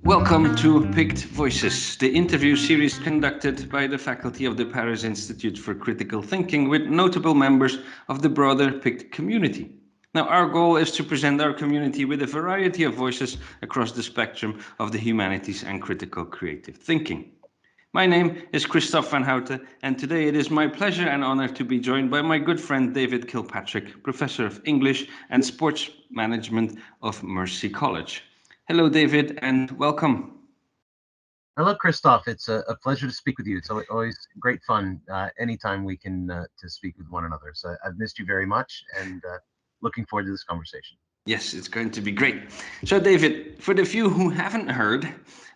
Welcome to PICT Voices, the interview series conducted by the faculty of the Paris Institute for Critical Thinking with notable members of the broader PICT community. Now, our goal is to present our community with a variety of voices across the spectrum of the humanities and critical creative thinking. My name is Kristof Vanhoutte, and today it is my pleasure and honor to be joined by my good friend David Kilpatrick, Professor of English and Sports Management of Mercy College. Hello, David, and welcome. Hello, Kristof. It's a pleasure to speak with you. It's always great fun anytime we can to speak with one another. So I've missed you very much, and looking forward to this conversation. Yes, it's going to be great. So, David, for the few who haven't heard,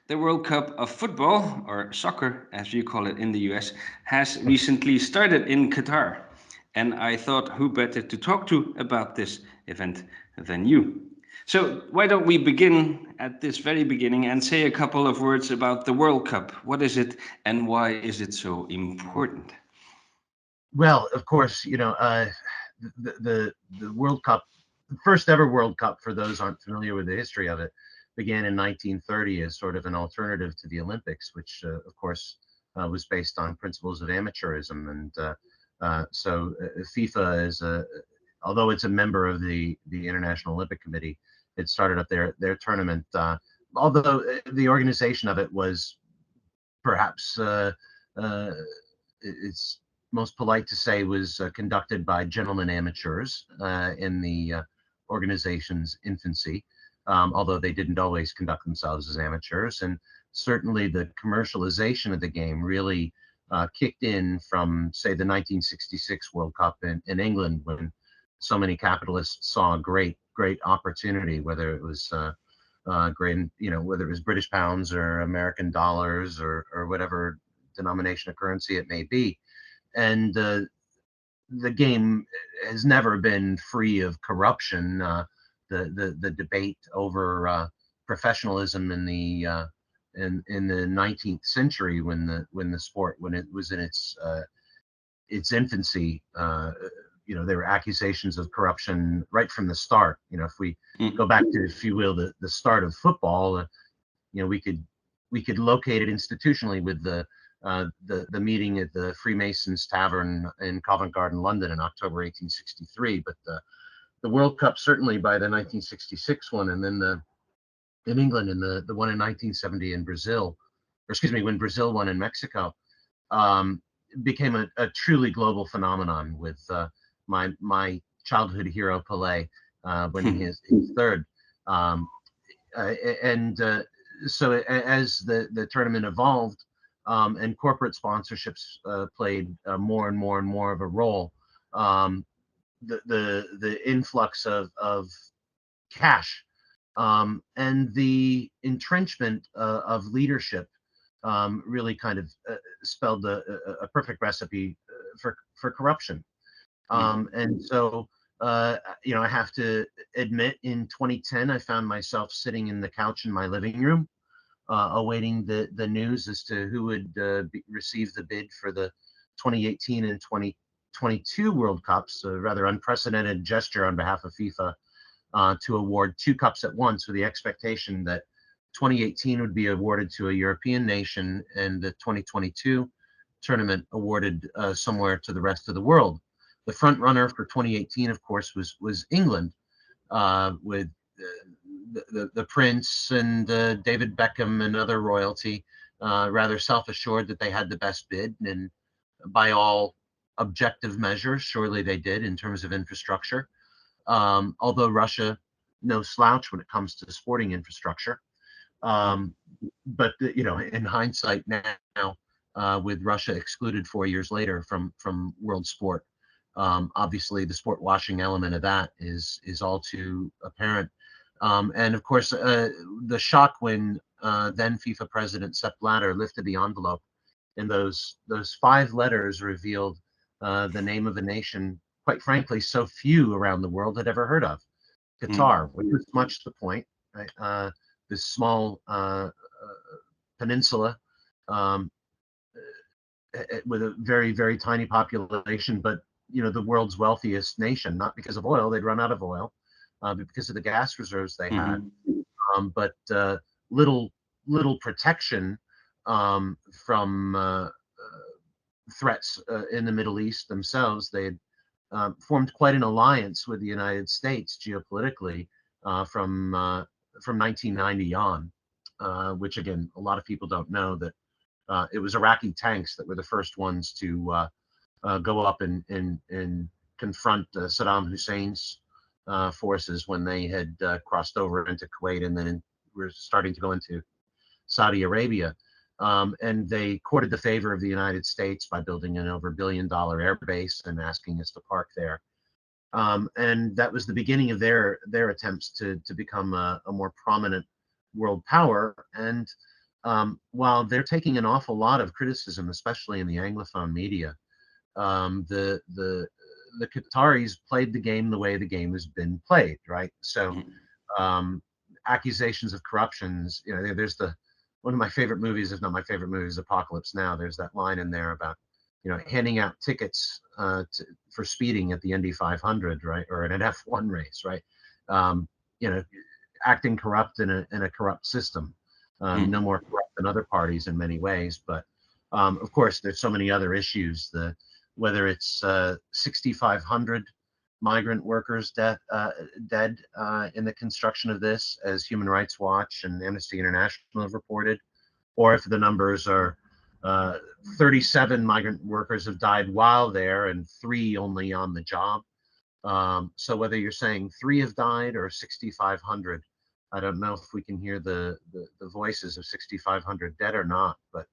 the World Cup of Football, or soccer as you call it in the US, has recently started in Qatar. And I thought who better to talk to about this event than you. So why don't we begin at this very beginning and say a couple of words about the World Cup. What is it and why is it so important? Well, of course, the World Cup, the first ever World Cup, for those aren't familiar with the history of it, began in 1930 as sort of an alternative to the Olympics, which of course was based on principles of amateurism. And so FIFA is although it's a member of the International Olympic Committee, it started up their tournament. Although the organization of it was perhaps it's most polite to say was conducted by gentlemen amateurs in the organization's infancy, although they didn't always conduct themselves as amateurs. And certainly the commercialization of the game really kicked in from, say, the 1966 World Cup in England, when so many capitalists saw a great opportunity, whether it was whether it was British pounds or American dollars or whatever denomination of currency it may be. And the game has never been free of corruption. The debate over professionalism in the 19th century, when the sport, when it was in its infancy, there were accusations of corruption right from the start. If we go back to, if you will, the start of football, we could locate it institutionally with the meeting at the Freemasons Tavern in Covent Garden, London, in October 1863. But the World Cup, certainly by the 1966 one, and then in England, and the one in 1970 in Brazil, or excuse me, when Brazil won in Mexico, became a truly global phenomenon with my childhood hero Pelé winning his third. So as the tournament evolved, and corporate sponsorships played more and more of a role, the influx of cash and the entrenchment of leadership really kind of spelled a perfect recipe for corruption. And so, I have to admit, in 2010, I found myself sitting in the couch in my living room, awaiting the news as to who would receive the bid for the 2018 and 2022 World Cups, a rather unprecedented gesture on behalf of FIFA to award two cups at once, with the expectation that 2018 would be awarded to a European nation and the 2022 tournament awarded somewhere to the rest of the world. The front runner for 2018, of course, was England, with the Prince and David Beckham and other royalty, rather self-assured that they had the best bid, and by all objective measures, surely they did in terms of infrastructure. Although Russia, no slouch when it comes to sporting infrastructure. But in hindsight now, with Russia excluded 4 years later from world sport, obviously the sport washing element of that is all too apparent. And of course, the shock when then FIFA president Sepp Blatter lifted the envelope, and those 5 letters revealed the name of a nation, quite frankly, so few around the world had ever heard of, Qatar, which was much the point, right? This small peninsula with a very tiny population, but the world's wealthiest nation, not because of oil, they'd run out of oil, because of the gas reserves they had, but little protection from threats in the Middle East themselves. They had formed quite an alliance with the United States geopolitically from 1990 on, which again, a lot of people don't know that it was Iraqi tanks that were the first ones to go up and confront Saddam Hussein's forces when they had crossed over into Kuwait and then were starting to go into Saudi Arabia. And they courted the favor of the United States by building an over $1 billion air base and asking us to park there. And that was the beginning of their attempts to become a more prominent world power. And while they're taking an awful lot of criticism, especially in the Anglophone media, the Qataris played the game the way the game has been played, right? So accusations of corruptions, there's one of my favorite movies, if not my favorite movie, is Apocalypse Now. There's that line in there about handing out tickets for speeding at the Indy 500, right, or in an F1 race, right? Acting corrupt in a corrupt system. No more corrupt than other parties in many ways, but of course there's so many other issues. Whether it's 6,500 migrant workers dead in the construction of this, as Human Rights Watch and Amnesty International have reported, or if the numbers are 37 migrant workers have died while there and 3 only on the job. So whether you're saying 3 have died or 6,500, I don't know if we can hear the voices of 6,500 dead or not, but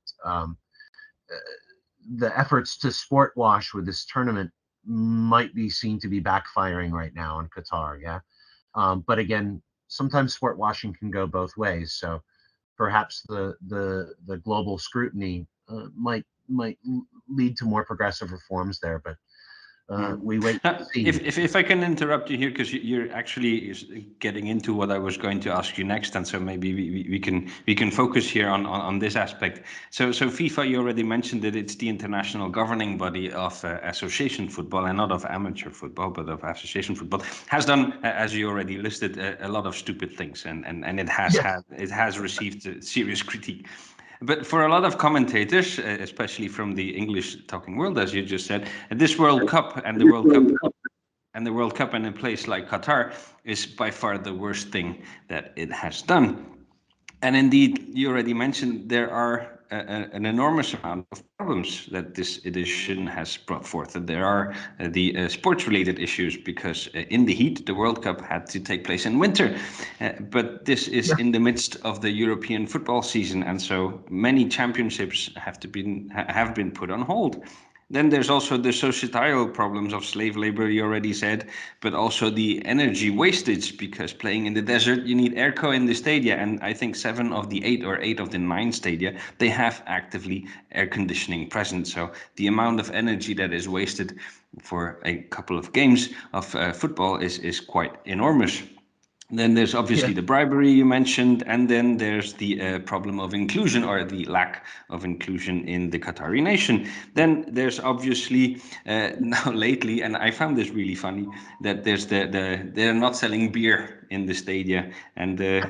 the efforts to sport wash with this tournament might be seen to be backfiring right now in Qatar. Yeah. But again, sometimes sport washing can go both ways. So perhaps the global scrutiny might lead to more progressive reforms there. But we wait to see. If I can interrupt you here, because you're actually getting into what I was going to ask you next, and so maybe we can focus here on this aspect. So FIFA, you already mentioned that it's the international governing body of association football, and not of amateur football, but of association football, has done, as you already listed, a lot of stupid things, and it has received serious critique. But for a lot of commentators, especially from the English-talking world, as you just said, this World Cup and the World Cup in a place like Qatar is by far the worst thing that it has done. And indeed, you already mentioned there are an enormous amount of problems that this edition has brought forth. And there are the sports-related issues, because in the heat, the World Cup had to take place in winter. But this is in the midst of the European football season, and so many championships have been put on hold. Then there's also the societal problems of slave labor, you already said, but also the energy wastage, because playing in the desert, you need airco in the stadia. And I think 7 of the 8 or 8 of the 9 stadia, they have actively air conditioning present. So the amount of energy that is wasted for a couple of games of football is quite enormous. Then there's obviously the bribery you mentioned, and then there's the problem of inclusion, or the lack of inclusion in the Qatari nation. Then there's obviously now lately, and I found this really funny, that there's they're not selling beer in the stadia, and the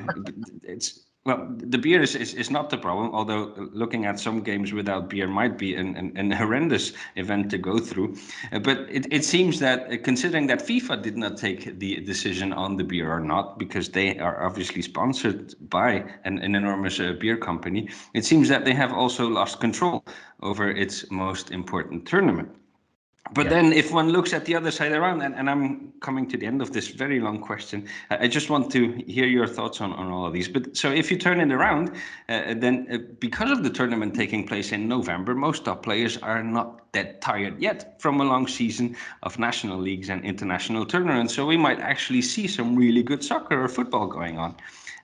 beer is not the problem, although looking at some games without beer might be an horrendous event to go through. But it seems that, considering that FIFA did not take the decision on the beer or not, because they are obviously sponsored by an enormous beer company, it seems that they have also lost control over its most important tournament. But then if one looks at the other side around, and I'm coming to the end of this very long question, I just want to hear your thoughts on all of these. But so if you turn it around, then because of the tournament taking place in November, most top players are not that tired yet from a long season of national leagues and international tournaments. So we might actually see some really good soccer or football going on.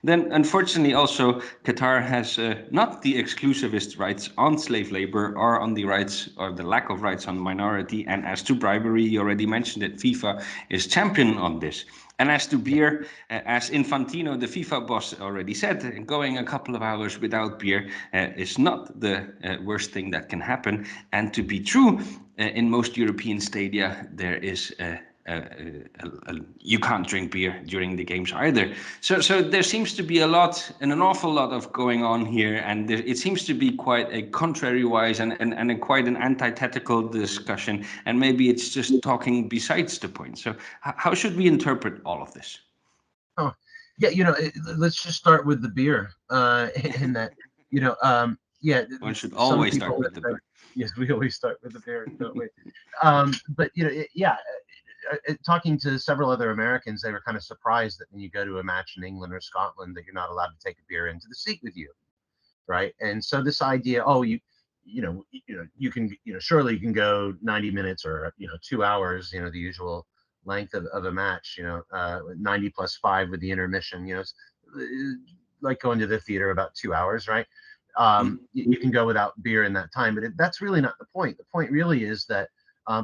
Then, unfortunately, also, Qatar has not the exclusivist rights on slave labor, or on the rights, or the lack of rights, on minority. And as to bribery, you already mentioned that FIFA is champion on this. And as to beer, as Infantino, the FIFA boss, already said, going a couple of hours without beer is not the worst thing that can happen. And to be true, in most European stadia, there is you can't drink beer during the games either. So there seems to be an awful lot of going on here, and it seems to be quite a contrary-wise and a quite an antithetical discussion, and maybe it's just talking besides the point. So how should we interpret all of this? Oh, yeah, let's just start with the beer. In that, yeah, One should some always people start with have the said, beer. yes, we always start with the beer, don't we? But yeah, talking to several other Americans, they were kind of surprised that when you go to a match in England or Scotland, that you're not allowed to take a beer into the seat with you, right? And so this idea, oh, you can, surely you can go 90 minutes or 2 hours, the usual length of a match, 90 plus 5 with the intermission, like going to the theater about 2 hours, right? You can go without beer in that time, but that's really not the point. The point really is that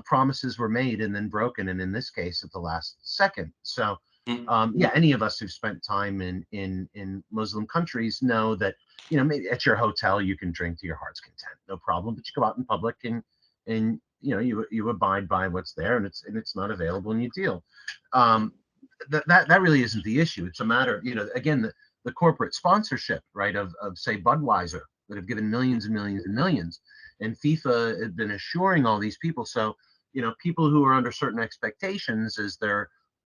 promises were made and then broken, and in this case, at the last second. So, yeah, any of us who've spent time in Muslim countries know that maybe at your hotel you can drink to your heart's content, no problem. But you go out in public and you abide by what's there, and it's not available, and you deal. That really isn't the issue. It's a matter, again, the corporate sponsorship, right, of say Budweiser, that have given millions and millions and millions, and FIFA had been assuring all these people. So people who are under certain expectations as they're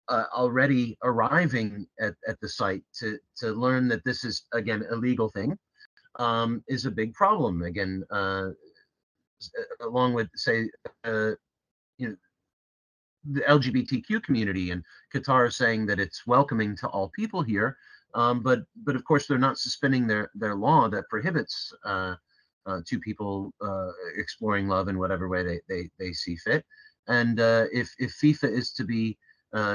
already arriving at the site to learn that this is again a legal thing is a big problem. Again, along with say the LGBTQ community, and Qatar is saying that it's welcoming to all people here, but of course they're not suspending their law that prohibits two people exploring love in whatever way they see fit. And if FIFA is to be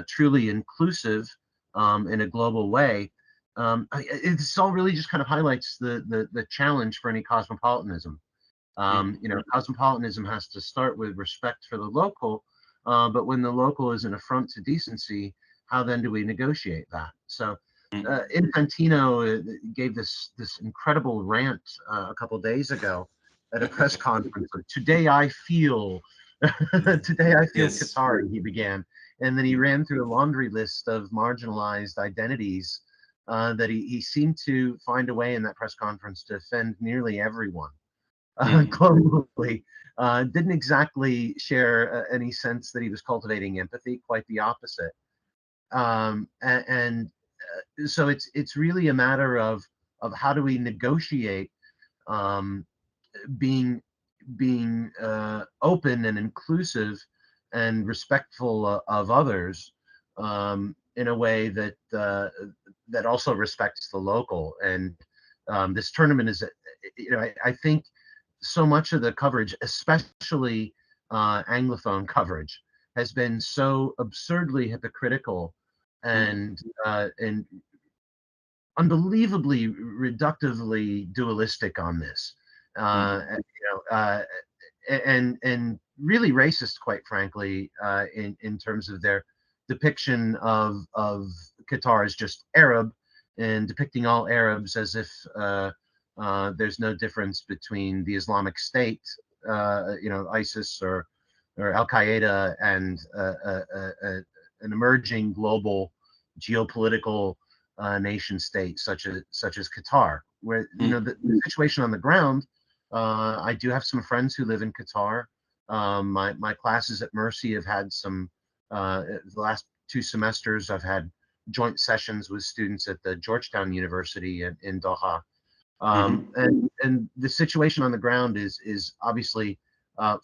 truly inclusive in a global way, this all really just kind of highlights the challenge for any cosmopolitanism. Cosmopolitanism has to start with respect for the local, but when the local is an affront to decency, how then do we negotiate that? So Infantino gave this incredible rant a couple of days ago at a press conference. Today I feel, today I feel Yes. Qatari, he began. And then he ran through a laundry list of marginalized identities that he seemed to find a way in that press conference to offend nearly everyone globally. Didn't exactly share any sense that he was cultivating empathy, quite the opposite. And so it's really a matter of how do we negotiate being open and inclusive and respectful of others in a way that that also respects the local. And this tournament is, I think so much of the coverage, especially Anglophone coverage, has been so absurdly hypocritical and unbelievably reductively dualistic on this, and really racist, quite frankly, in terms of their depiction of Qatar as just Arab, and depicting all Arabs as if there's no difference between the Islamic State, ISIS or Al Qaeda, and an emerging global geopolitical nation state such as Qatar, where the situation on the ground. I do have some friends who live in Qatar. My classes at Mercy have had some. The last 2 semesters, I've had joint sessions with students at the Georgetown University in Doha. And the situation on the ground is obviously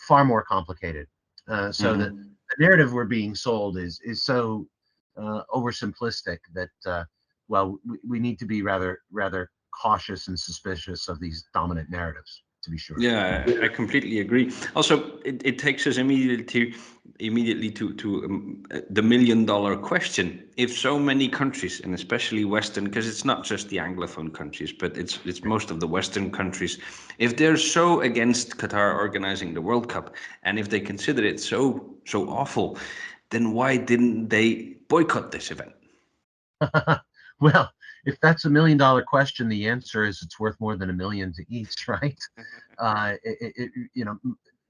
far more complicated. So the narrative we're being sold is so oversimplistic that well, we need to be rather cautious and suspicious of these dominant narratives, to be sure. Yeah, I completely agree. Also, it takes us immediately to the $1 million question. If so many countries, and especially Western, because it's not just the Anglophone countries, but it's most of the Western countries, if they're so against Qatar organizing the World Cup, and if they consider it so awful, then why didn't they boycott this event? Well, if that's $1 million question, the answer is it's worth more than $1 million to each, right?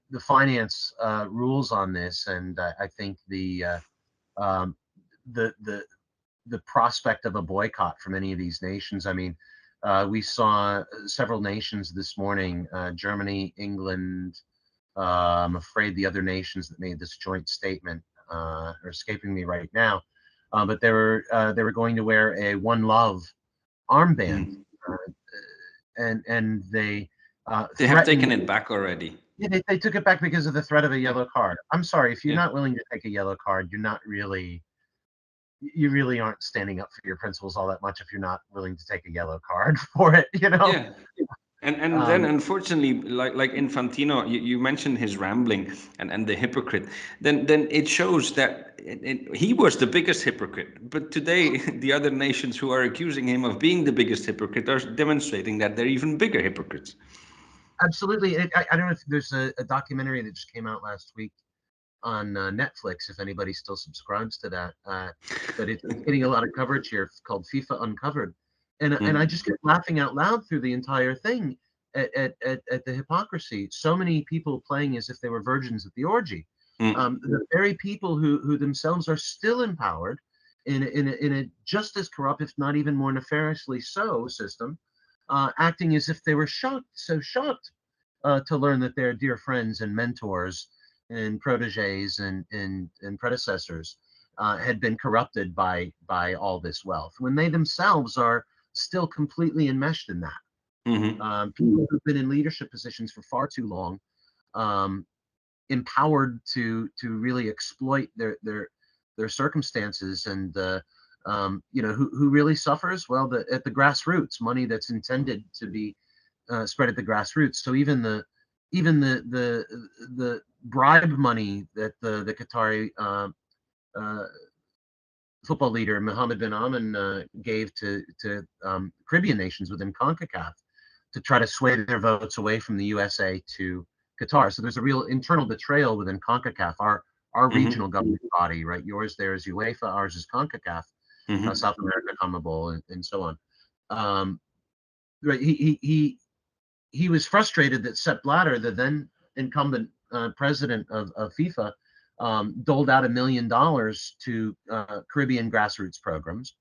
The finance rules on this, and I think the um, the the the prospect of a boycott from any of these nations. I mean, we saw several nations this morning: Germany, England. I'm afraid the other nations that made this joint statement are escaping me right now. But they were going to wear a One Love armband, and They have taken threatened. it back already. Yeah, they took it back because of the threat of a Yeah, yellow card. I'm sorry, if you're yeah, not willing to take a yellow card, you really aren't standing up for your principles all that much if you're not willing to take a yellow card for it, you know? yeah. And then Um, unfortunately, like Infantino, you mentioned his rambling and the hypocrite. Then it shows that he was the biggest hypocrite. But today, the other nations who are accusing him of being the biggest hypocrite are demonstrating that they're even bigger hypocrites. Absolutely. I don't know if there's a documentary that just came out last week on Netflix, if anybody still subscribes to that. But it's getting a lot of coverage here. It's called FIFA Uncovered. And I Mm, just kept laughing out loud through the entire thing at the hypocrisy. So many people playing as if they were virgins at the orgy. mm, The very people who themselves are still empowered in a just as corrupt, if not even more nefariously so, system, acting as if they were shocked to learn that their dear friends and mentors and proteges and predecessors had been corrupted by all this wealth, when they themselves are still completely enmeshed in that. mm-hmm. People who've been in leadership positions for far too long, um, empowered to really exploit their circumstances, and who really suffers? Well, at the grassroots, money that's intended to be spread at the grassroots. So even the bribe money that the Qatari uh, football leader Mohammed bin Amin gave to Caribbean nations within CONCACAF to try to sway their votes away from the USA to Qatar. So there's a real internal betrayal within CONCACAF, our regional Mm-hmm. governing body, right? Yours there is UEFA, ours is CONCACAF, Mm-hmm. South America, CONMEBOL, and so on. Um, right? He was frustrated that Sepp Blatter, the then incumbent president of FIFA, doled out $1 million to Caribbean grassroots programs.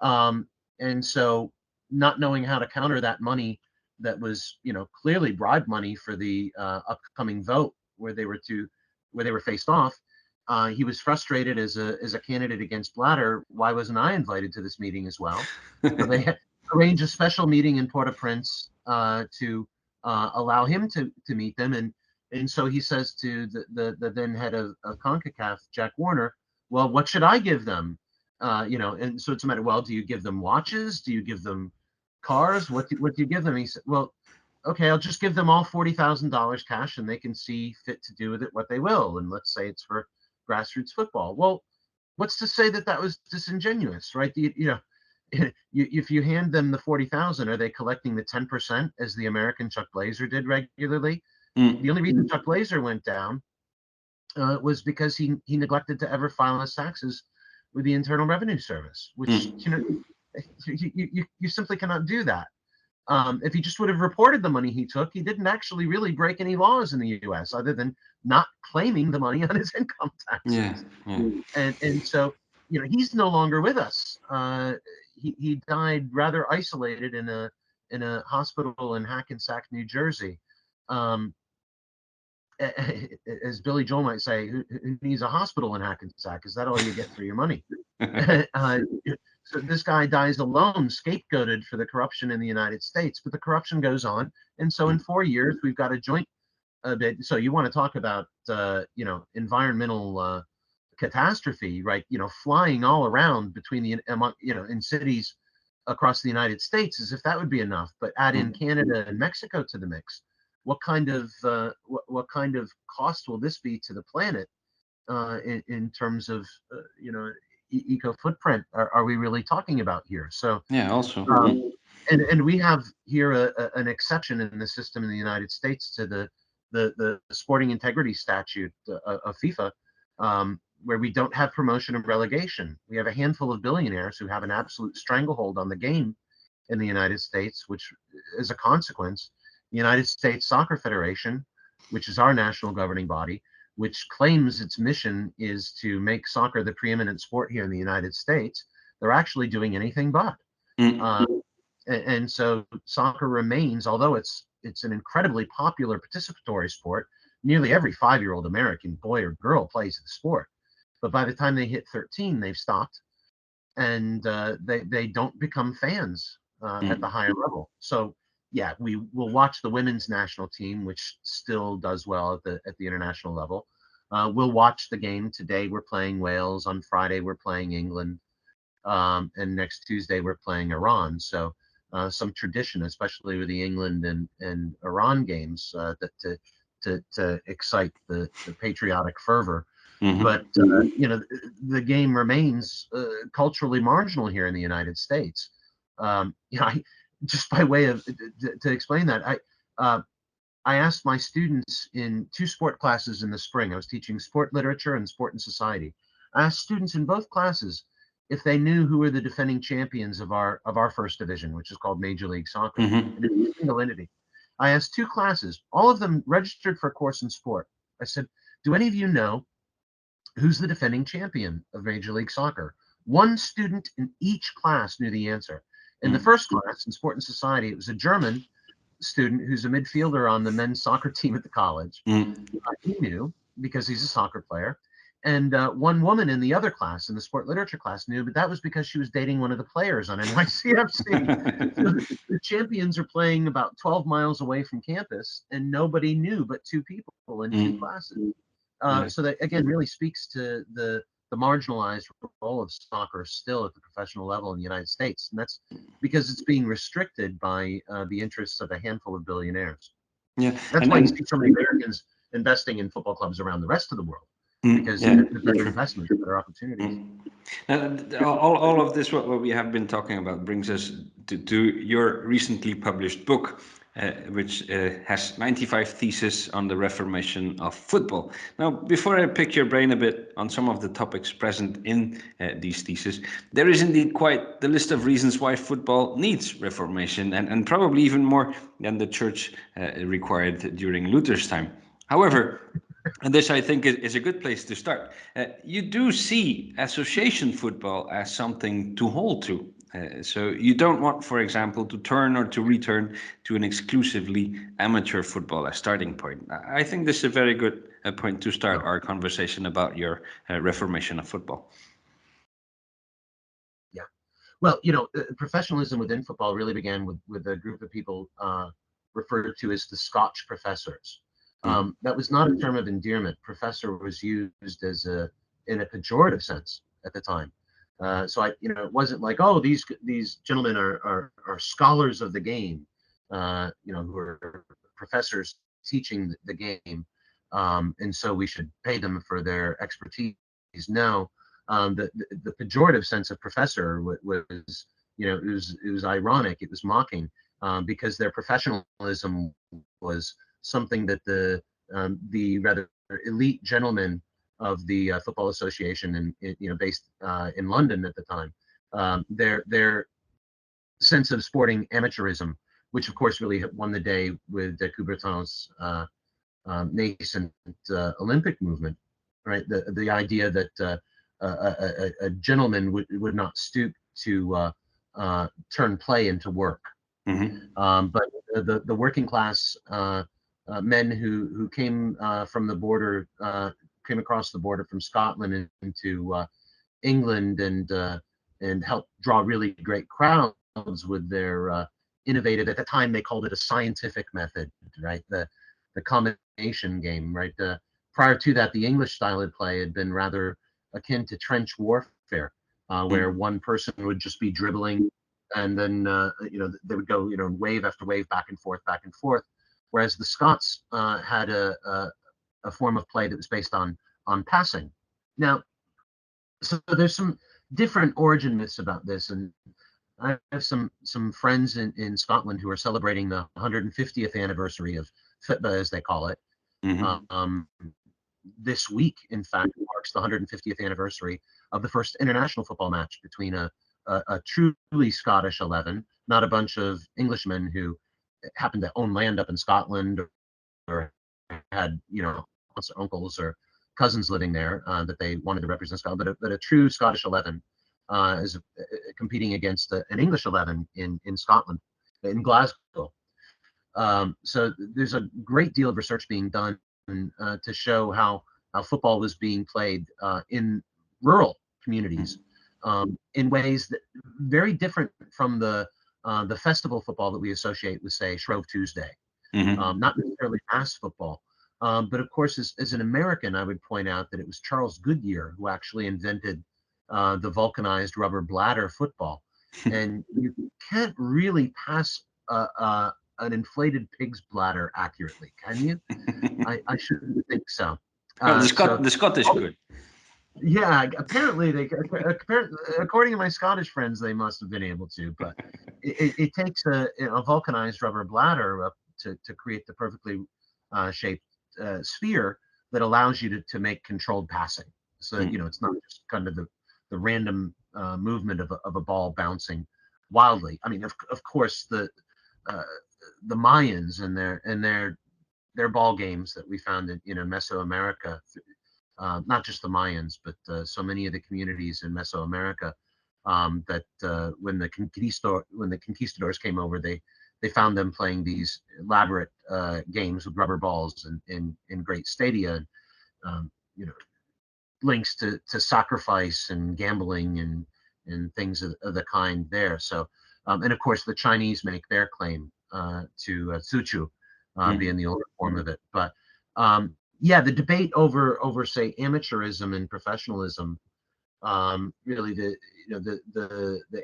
Um, and so, not knowing how to counter that money that was, clearly bribe money for the upcoming vote where they were faced off, he was frustrated as a candidate against Blatter. Why wasn't I invited to this meeting as well? So they arranged a special meeting in Port-au-Prince to allow him to meet them, and so he says to the then head of CONCACAF, Jack Warner, well, what should I give them? And so it's a matter, well, do you give them watches? Do you give them cars? What do you give them? He said, well, okay, I'll just give them all $40,000 cash, and they can see fit to do with it what they will. And let's say it's for grassroots football. Well, what's to say that that was disingenuous, right? If you hand them the 40,000, are they collecting the 10% as the American Chuck Blazer did regularly? The Mm. only reason Chuck Blazer went down was because he neglected to ever file his taxes with the Internal Revenue Service, which Mm. you simply cannot do that. If he just would have reported the money he took, he didn't actually really break any laws in the U.S. other than not claiming the money on his income Yeah, taxes. yeah. And so he's no longer with us. He died rather isolated in a hospital in Hackensack, New Jersey. Um, as Billy Joel might say, who needs a hospital in Hackensack? Is that all you get for your money? uh, so this guy dies alone, scapegoated for the corruption in the United States, but the corruption goes on. And so in 4 years, we've got a joint bid. So you want to talk about, environmental catastrophe, right? Flying all around between in cities across the United States, as if that would be enough. But add in Mm. Canada and Mexico to the mix. What kind of cost will this be to the planet in terms of eco footprint? Are we really talking about here? So Yeah, also. Mm. um, and we have here an exception in the system in the United States to the sporting integrity statute of FIFA, where we don't have promotion and relegation. We have a handful of billionaires who have an absolute stranglehold on the game in the United States, which, as a consequence, the United States Soccer Federation, which is our national governing body, which claims its mission is to make soccer the preeminent sport here in the United States, they're actually doing anything but. Mm. And so soccer remains, although it's an incredibly popular participatory sport. Nearly every 5-year-old American boy or girl plays the sport, but by the time they hit 13, they've stopped, and they don't become fans at the higher level. So yeah, we will watch the women's national team, which still does well at the international level. We'll watch the game. Today we're playing Wales. On Friday we're playing England, and next Tuesday we're playing Iran. So some tradition, especially with the England and Iran games, that to excite the patriotic fervor. Mm-hmm. But the game remains culturally marginal here in the United States. I, just by way of to explain that, I asked my students in 2 sport classes in the spring. I was teaching sport literature and sport and society. I asked students in both classes if they knew who were the defending champions of our first division, which is called Major League Soccer. Mm-hmm. And it's a single entity. I asked 2 classes, all of them registered for a course in sport. I said, do any of you know who's the defending champion of Major League Soccer? One student in each class knew the answer. In the first class, in sport and society, it was a German student who's a midfielder on the men's soccer team at the college. He knew because he's a soccer player. And one woman in the other class, in the sport literature class, knew, but that was because she was dating one of the players on NYCFC. So the champions are playing about 12 miles away from campus, and nobody knew but 2 people in 2 classes. So that, again, really speaks to the marginalized role of soccer still at the professional level in the United States. And that's because it's being restricted by the interests of a handful of billionaires. Yeah, That's why you see so many Americans investing in football clubs around the rest of the world, because there's better investments, better opportunities. All of this, what we have been talking about, brings us to your recently published book, which has 95 theses on the reformation of football. Now, before I pick your brain a bit on some of the topics present in these theses, there is indeed quite the list of reasons why football needs reformation, and probably even more than the church required during Luther's time. However, and this, I think, is a good place to start. You do see association football as something to hold to. So you don't want, for example, to turn or to return to an exclusively amateur football as starting point. I think this is a very good point to start our conversation about your reformation of football. Yeah. Well, professionalism within football really began with a group of people referred to as the Scotch professors. That was not a term of endearment. Professor was used as in a pejorative sense at the time. So it wasn't like, oh, these gentlemen are scholars of the game, who are professors teaching the game, and so we should pay them for their expertise. No, the pejorative sense of professor was, it was ironic, it was mocking, because their professionalism was something that the rather elite gentlemen of the Football Association, and based in London at the time, their sense of sporting amateurism, which of course really won the day with Coubertin's nascent Olympic movement, right? The idea that a gentleman would not stoop to turn play into work. But the working class men who came from the border, came across the border from Scotland into England, and helped draw really great crowds with their innovative, at the time they called it a scientific method, right? The combination game, right? Prior to that, the English style of play had been rather akin to trench warfare, where one person would just be dribbling, and then they would go wave after wave, back and forth, whereas the Scots had a form of play that was based on passing. Now, so there's some different origin myths about this, and I have some friends in Scotland who are celebrating the 150th anniversary of FITBA, as they call it. This week, in fact, marks the 150th anniversary of the first international football match between a truly Scottish 11, not a bunch of Englishmen who happened to own land up in Scotland, or had aunts or uncles or cousins living there that they wanted to represent Scotland, but a true Scottish 11 is competing against an English 11 in Scotland, in Glasgow. So there's a great deal of research being done to show how football was being played in rural communities in ways that very different from the festival football that we associate with, say, Shrove Tuesday. Not necessarily mass football. But of course, as an American, I would point out that it was Charles Goodyear who actually invented the vulcanized rubber bladder football. And you can't really pass an inflated pig's bladder accurately, can you? I shouldn't think so. Well, the Scottish could. Yeah, apparently according to my Scottish friends, they must have been able to. But it takes a vulcanized rubber bladder to create the perfectly shaped sphere that allows you to make controlled passing. So that, it's not just kind of the random movement of a ball bouncing wildly. I mean, of course, the Mayans and their ball games that we found in Mesoamerica, not just the Mayans, but so many of the communities in Mesoamerica that when the conquistadors came over, they found them playing these elaborate games with rubber balls in great stadia, links to sacrifice and gambling and things of the kind there. So, and of course, the Chinese make their claim to Tzuchu being the older form of it. But yeah, the debate over say amateurism and professionalism, really the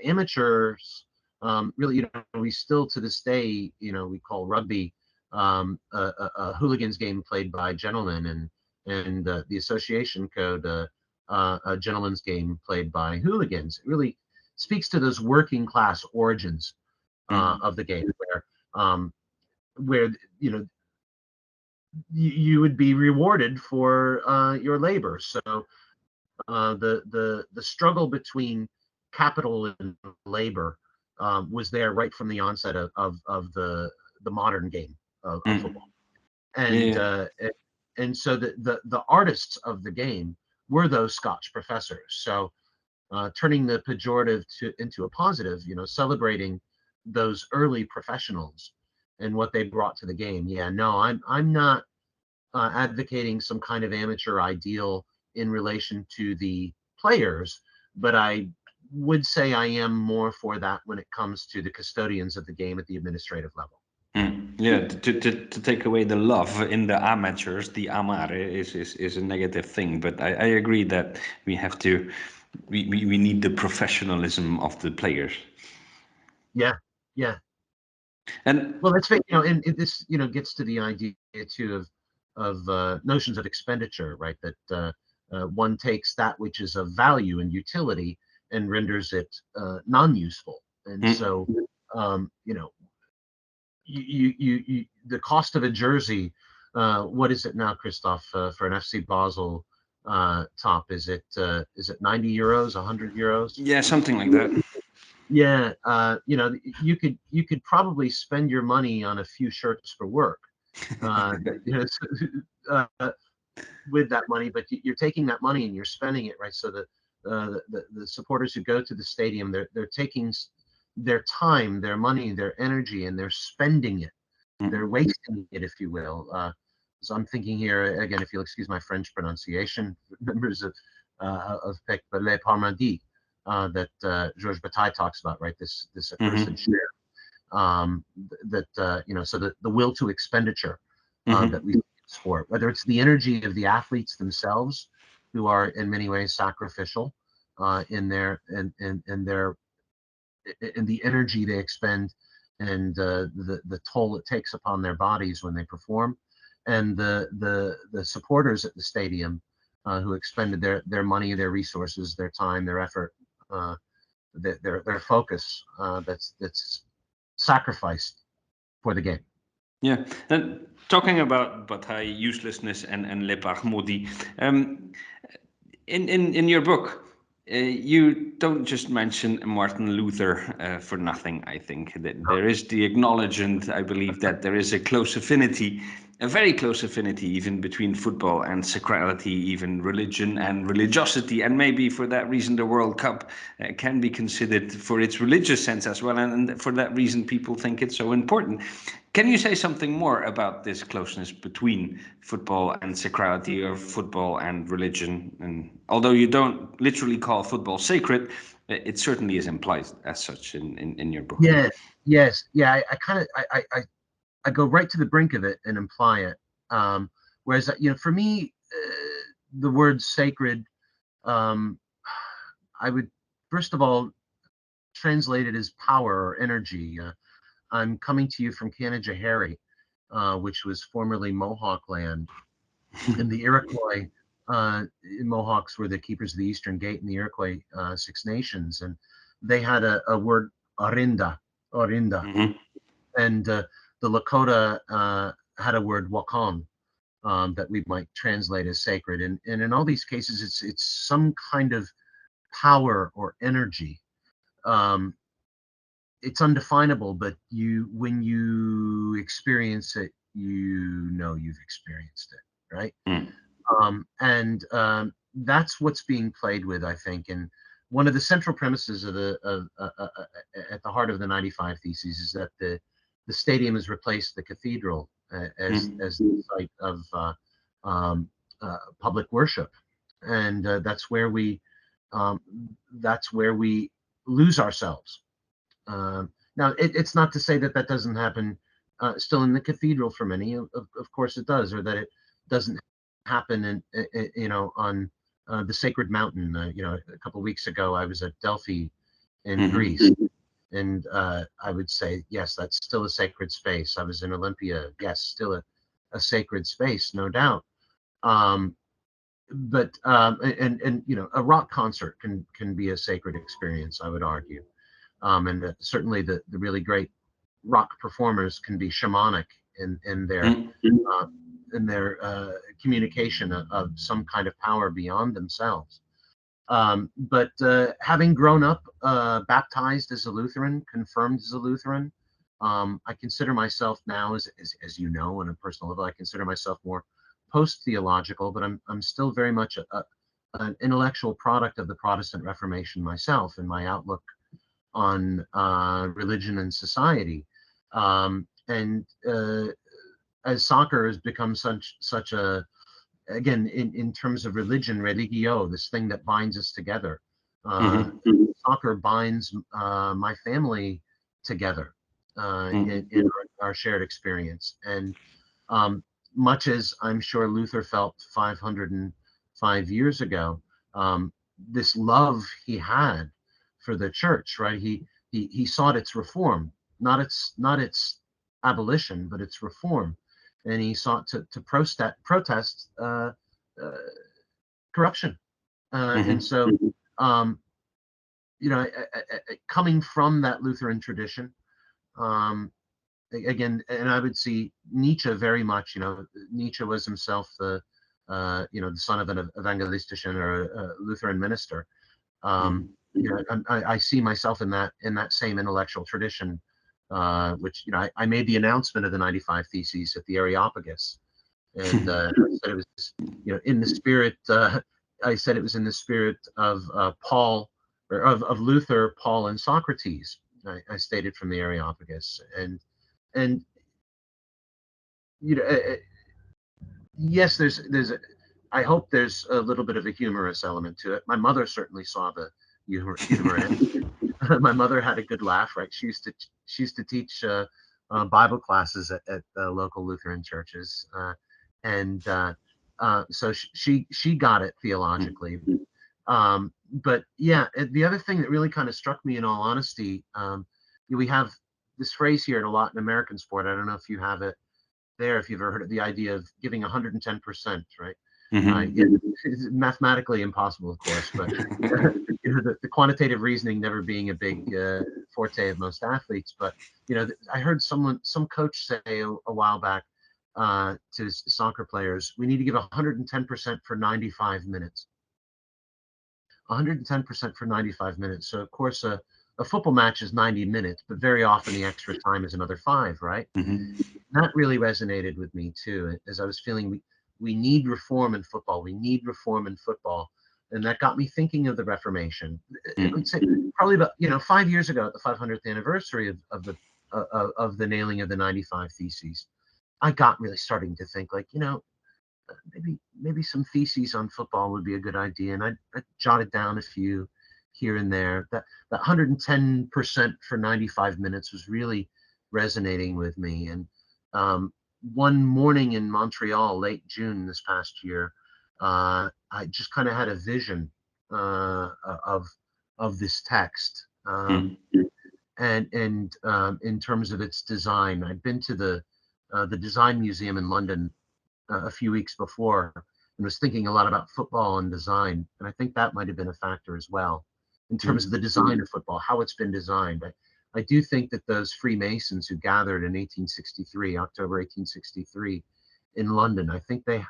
amateurs, really, we still to this day, we call rugby a hooligans game played by gentlemen, and the association code a gentleman's game played by hooligans. It really speaks to those working class origins of the game, where you would be rewarded for your labor. So the struggle between capital and labor was there right from the onset of the modern game of football, and so the artists of the game were those Scotch professors. So turning the pejorative into a positive, celebrating those early professionals and what they brought to the game. Yeah, no, I'm not advocating some kind of amateur ideal in relation to the players, but I would say I am more for that when it comes to the custodians of the game at the administrative level. Yeah, to take away the love in the amateurs, the amare is a negative thing. But I agree that we have to, we need the professionalism of the players. Yeah, yeah. And well, let's face and this gets to the idea too of notions of expenditure, right? That one takes that which is of value and utility and renders it non-useful, and so you the cost of a jersey, what is it now, Kristof, for an FC Basel top? Is it 90 euros, 100 euros? Yeah, something like that. Yeah, you could probably spend your money on a few shirts for work, with that money, but you're taking that money and you're spending it, right? So the supporters who go to the stadium, they're taking their time, their money, their energy, and they're spending it. They're wasting it, if you will. So I'm thinking here again, if you'll excuse my French pronunciation, members of PICT, but Les Parmentiers, that Georges Bataille talks about, right? This accursed share, that so the will to expenditure that we sport, whether it's the energy of the athletes themselves, who are in many ways sacrificial in their in the energy they expend, and the toll it takes upon their bodies when they perform, and the supporters at the stadium who expended their money, their resources, their time, their effort, their focus, that's sacrificed for the game. Yeah, and talking about Bataille, uselessness, and Les Parmentiers, in your book, You don't just mention Martin Luther for nothing, I think. That there is the acknowledgement, I believe, that there is a close affinity, a very close affinity, even between football and sacrality, even religion and religiosity. And maybe for that reason, the World Cup can be considered for its religious sense as well. And for that reason, people think it's so important. Can you say something more about this closeness between football and sacrality, or football and religion? And although you don't literally call football sacred, it certainly is implied as such in your book. Yeah, yes, yeah. I kind of I go right to the brink of it and imply it. Whereas for me, the word sacred, um, I would first of all translate it as power or energy. I'm coming to you from Canajoharie, which was formerly Mohawk land, and the Iroquois. Mohawks were the keepers of the Eastern Gate in the Iroquois Six Nations, and they had a word orinda, Mm-hmm. and the Lakota had a word wakan, that we might translate as sacred. And in all these cases, it's some kind of power or energy. Um, it's undefinable, but when you experience it, you know you've experienced it, right? Mm. And That's what's being played with, I think. And one of the central premises of at the heart of the 95 Theses is that the stadium has replaced the cathedral as the site of um, public worship, and um, that's where we lose ourselves. Now, it's not to say that that doesn't happen still in the cathedral for many. Of course, it does, or that it doesn't happen on the sacred mountain. A couple of weeks ago, I was at Delphi in Mm-hmm. Greece, and I would say yes, that's still a sacred space. I was in Olympia, yes, still a sacred space, no doubt. Um, but a rock concert can be a sacred experience, I would argue. And certainly the really great rock performers can be shamanic in their uh, communication of some kind of power beyond themselves. But having grown up baptized as a Lutheran, confirmed as a Lutheran, I consider myself now, as you know, on a personal level, I consider myself more post-theological, but I'm still very much an intellectual product of the Protestant Reformation myself, and my outlook on religion and society. And As soccer has become such a, again, in terms of religion, religio, this thing that binds us together. Mm-hmm. Soccer binds my family together Mm-hmm. in our shared experience. And um, much as I'm sure Luther felt 505 years ago, this love he had for the church, right? He sought its reform, not its abolition, but its reform, and he sought to protest uh, corruption. And Mm-hmm. so, um, coming from that Lutheran tradition, um, again, and I would see Nietzsche very much. Nietzsche was himself the son of an evangelistischen or a Lutheran minister. Um, I see myself in that same intellectual tradition, which I made the announcement of the 95 Theses at the Areopagus, and I said it was in the spirit. I said it was in the spirit of Paul, or of Luther, Paul, and Socrates. I stated from the Areopagus, and you know, yes, I hope there's a little bit of a humorous element to it. My mother certainly saw the humor in it. My mother had a good laugh, right? She used to teach Bible classes at local Lutheran churches, and so she got it theologically. But yeah, the other thing that really kind of struck me, in all honesty, we have this phrase here in a lot in American sport. I don't know if you have it there, if you've ever heard of the idea of giving 110%, right? Mm-hmm. It's mathematically impossible, of course, but the quantitative reasoning never being a big forte of most athletes. But I heard some coach say a while back to soccer players, we need to give 110% for 95 minutes. 110% for 95 minutes. So of course, a football match is 90 minutes, but very often the extra time is another 5, right? Mm-hmm. That really resonated with me too, as I was feeling we need reform in football. We need reform in football. And that got me thinking of the Reformation. I would say probably about 5 years ago, at the 500th anniversary of the nailing of the 95 Theses, I got really starting to think like, maybe some theses on football would be a good idea. And I jotted down a few here and there. That 110% for 95 minutes was really resonating with me. And one morning in Montreal, late June this past year, I just kind of had a vision of this text, and in terms of its design. I'd been to the Design Museum in London a few weeks before, and was thinking a lot about football and design, and I think that might have been a factor as well in terms of the design of football, how it's been designed. I do think that those Freemasons who gathered in 1863, October 1863, in London, I think they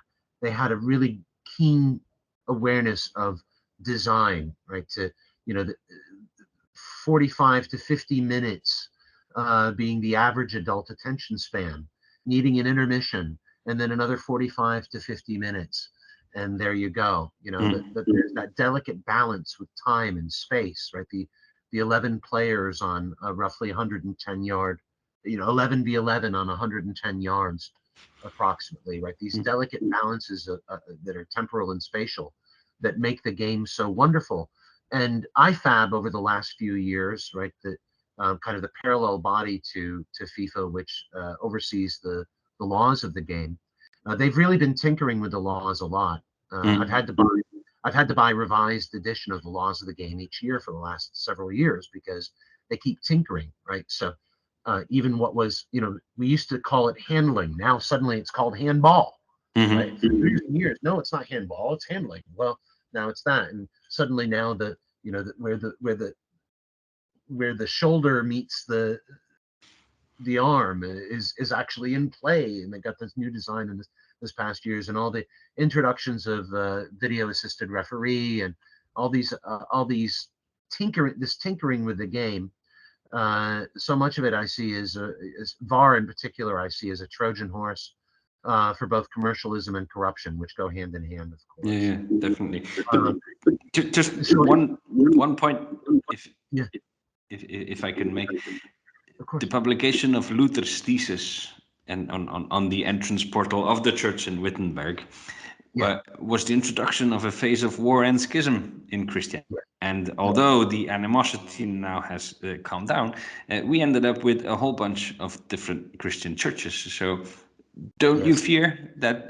had a really keen awareness of design, right? To the 45 to 50 minutes being the average adult attention span, needing an intermission, and then another 45 to 50 minutes. And there you go. There's that delicate balance with time and space, right? The 11 players on a roughly 110 yard, 11v11 on 110 yards approximately, right? These delicate balances that are temporal and spatial that make the game so wonderful. And IFAB over the last few years, right, that kind of the parallel body to FIFA, which oversees the laws of the game, they've really been tinkering with the laws a lot. I've had to buy revised edition of the laws of the game each year for the last several years because they keep tinkering, right? So even what was, we used to call it handling. Now suddenly it's called handball, right? For years and years, no, it's not handball, it's handling. Well, now it's that, and suddenly now where the shoulder meets the arm is actually in play, and they got this new design in this past years, and all the introductions of video assisted referee and all these tinkering with the game. So much of it I see is VAR in particular, I see as a Trojan horse for both commercialism and corruption, which go hand in hand, of course. Yeah, definitely. But just one point, if I can make, the publication of Luther's thesis and on the entrance portal of the church in Wittenberg was the introduction of a phase of war and schism in Christianity. And although the animosity now has calmed down, we ended up with a whole bunch of different Christian churches. So don't you fear that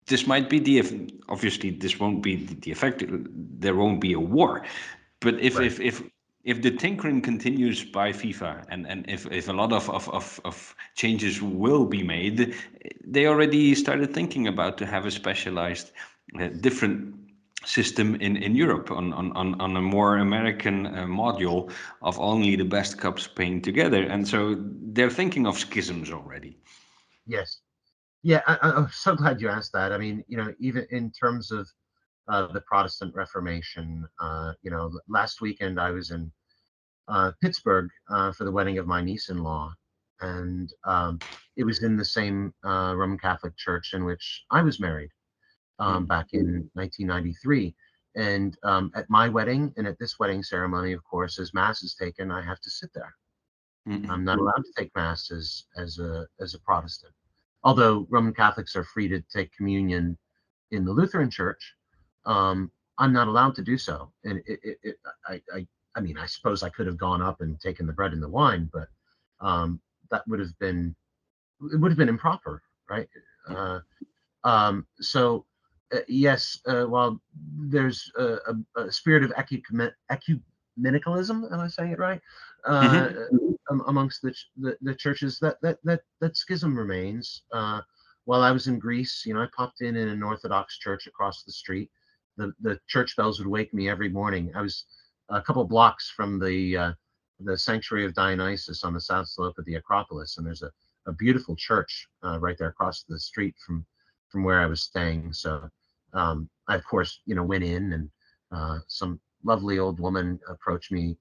this might be obviously this won't be the effect, there won't be a war, but if the tinkering continues by FIFA, and if a lot of changes will be made, they already started thinking about to have a specialized different system in Europe on a more American module of only the best cups playing together. And so they're thinking of schisms already. Yes. Yeah, I'm so glad you asked that. I mean, even in terms of the Protestant Reformation, last weekend I was in Pittsburgh for the wedding of my niece-in-law, and it was in the same Roman Catholic church in which I was married back in 1993. And at my wedding and at this wedding ceremony, of course, as Mass is taken, I have to sit there. I'm not allowed to take Mass as a Protestant, although Roman Catholics are free to take communion in the Lutheran Church. I'm not allowed to do so, and I mean, I suppose I could have gone up and taken the bread and the wine, but that would have been improper, right? So yes, while there's a spirit of ecumenicalism, am I saying it right? Amongst the churches, that schism remains. While I was in Greece, I popped in an Orthodox church across the street. The church bells would wake me every morning. I was a couple blocks from the sanctuary of Dionysus on the south slope of the Acropolis, and there's a beautiful church right there across the street from where I was staying. So I of course went in, and some lovely old woman approached me,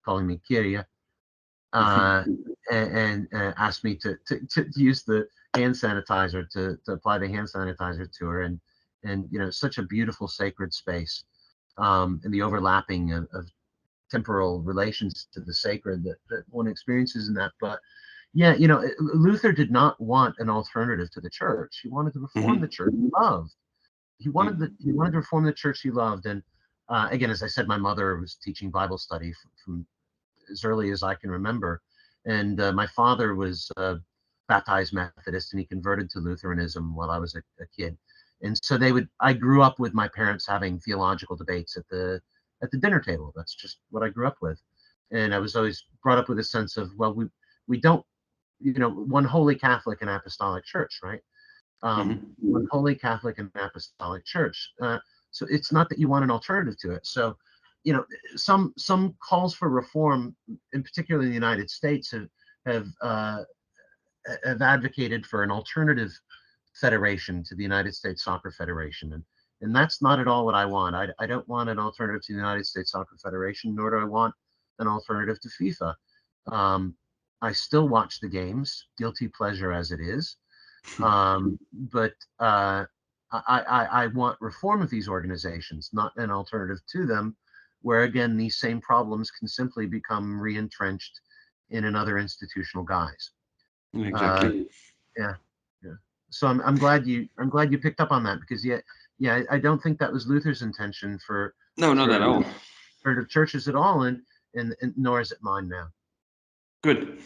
calling me Kyria, uh, and asked me to use the hand sanitizer to apply the hand sanitizer to her, and such a beautiful sacred space, and the overlapping of temporal relations to the sacred that one experiences in that. But yeah, Luther did not want an alternative to the church. He wanted to reform the church he loved. He wanted to reform the church he loved. And again, as I said, my mother was teaching Bible study from as early as I can remember, and my father was baptized Methodist, and he converted to Lutheranism while I was a kid. And so I grew up with my parents having theological debates at the dinner table. That's just what I grew up with. And I was always brought up with a sense of, well, we don't, one holy Catholic and apostolic church, right? One holy Catholic and apostolic church. So it's not that you want an alternative to it. So, some calls for reform, in particular in the United States, have advocated for an alternative federation to the United States Soccer Federation, and that's not at all what I want. I don't want an alternative to the United States Soccer Federation, nor do I want an alternative to FIFA. I still watch the games, guilty pleasure as it is, but I want reform of these organizations, not an alternative to them, where again these same problems can simply become re-entrenched in another institutional guise. Exactly. Yeah. So I'm glad you picked up on that, because I don't think that was Luther's intention for No, not at all. for the churches at all, and nor is it mine now. Good.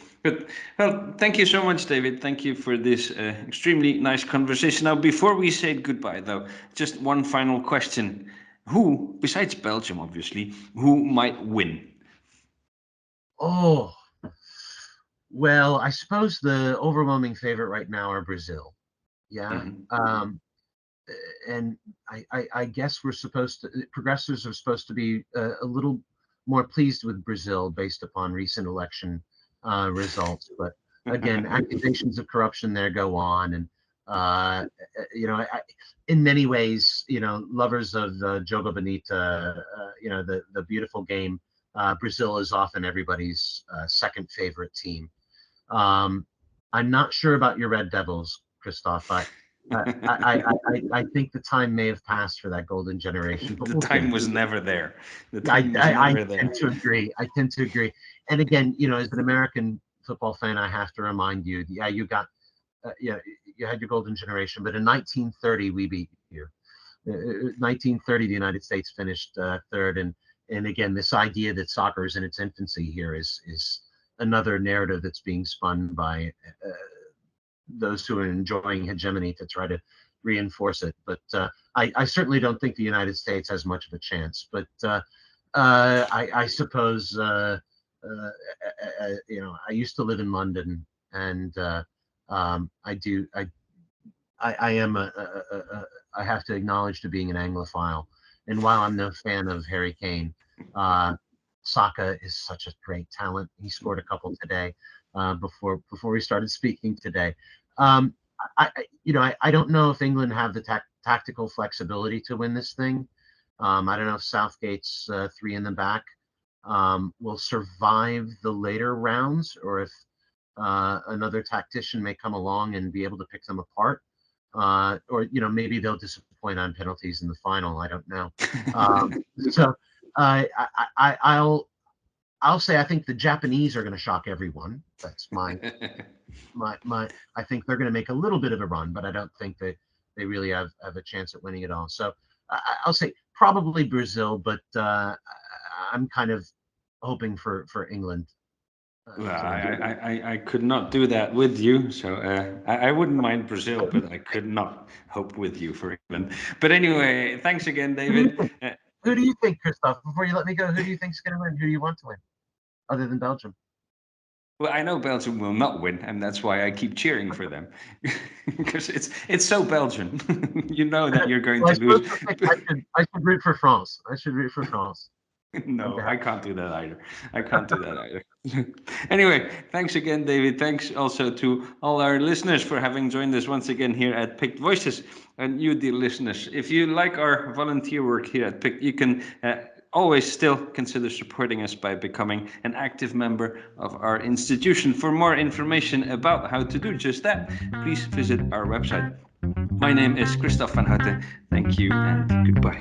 Well, thank you so much, David. Thank you for this extremely nice conversation. Now, before we say goodbye, though, just one final question. Who, besides Belgium, obviously, who might win? Oh, well, I suppose the overwhelming favorite right now are Brazil. Yeah. And I guess progressives are supposed to be a little more pleased with Brazil based upon recent election results. But again, accusations of corruption there go on. And, in many ways, lovers of Jogo Bonito, the beautiful game, Brazil is often everybody's second favorite team. I'm not sure about your Red Devils, Kristof. I think the time may have passed for that golden generation. But The we'll time see. was never there. The time was never there. Tend to agree. I tend to agree. And again, as an American football fan, I have to remind you, you got, you had your golden generation, but in 1930 we beat you. 1930, the United States finished third, and again, this idea that soccer is in its infancy here is another narrative that's being spun by those who are enjoying hegemony to try to reinforce it. But I certainly don't think the United States has much of a chance. But I suppose I used to live in London, and I have to acknowledge to being an Anglophile. And while I'm no fan of Harry Kane, Saka is such a great talent. He scored a couple today before we started speaking today. I don't know if England have the tactical flexibility to win this thing. I don't know if Southgate's three in the back will survive the later rounds, or if another tactician may come along and be able to pick them apart. Or maybe they'll disappoint on penalties in the final. I don't know. So I'll say I think the Japanese are going to shock everyone. That's my I think they're going to make a little bit of a run, but I don't think that they really have a chance at winning it all. So I'll say probably Brazil, but I'm kind of hoping for England. Well, I could not do that with you, so I wouldn't mind Brazil, but I could not hope with you for England. But anyway, thanks again, David. Who do you think, Kristof? Before you let me go, who do you think is going to win? Who do you want to win, other than Belgium? Well, I know Belgium will not win, and that's why I keep cheering for them, because it's so Belgian. You know that you're going to lose. I should root for France. I should root for France. No, I can't do that either. I can't do that either. Anyway, thanks again, David. Thanks also to all our listeners for having joined us once again here at PICT Voices. And you, dear listeners, if you like our volunteer work here at PICT, you can always still consider supporting us by becoming an active member of our institution. For more information about how to do just that, please visit our website. My name is Kristof Vanhoutte. Thank you and goodbye.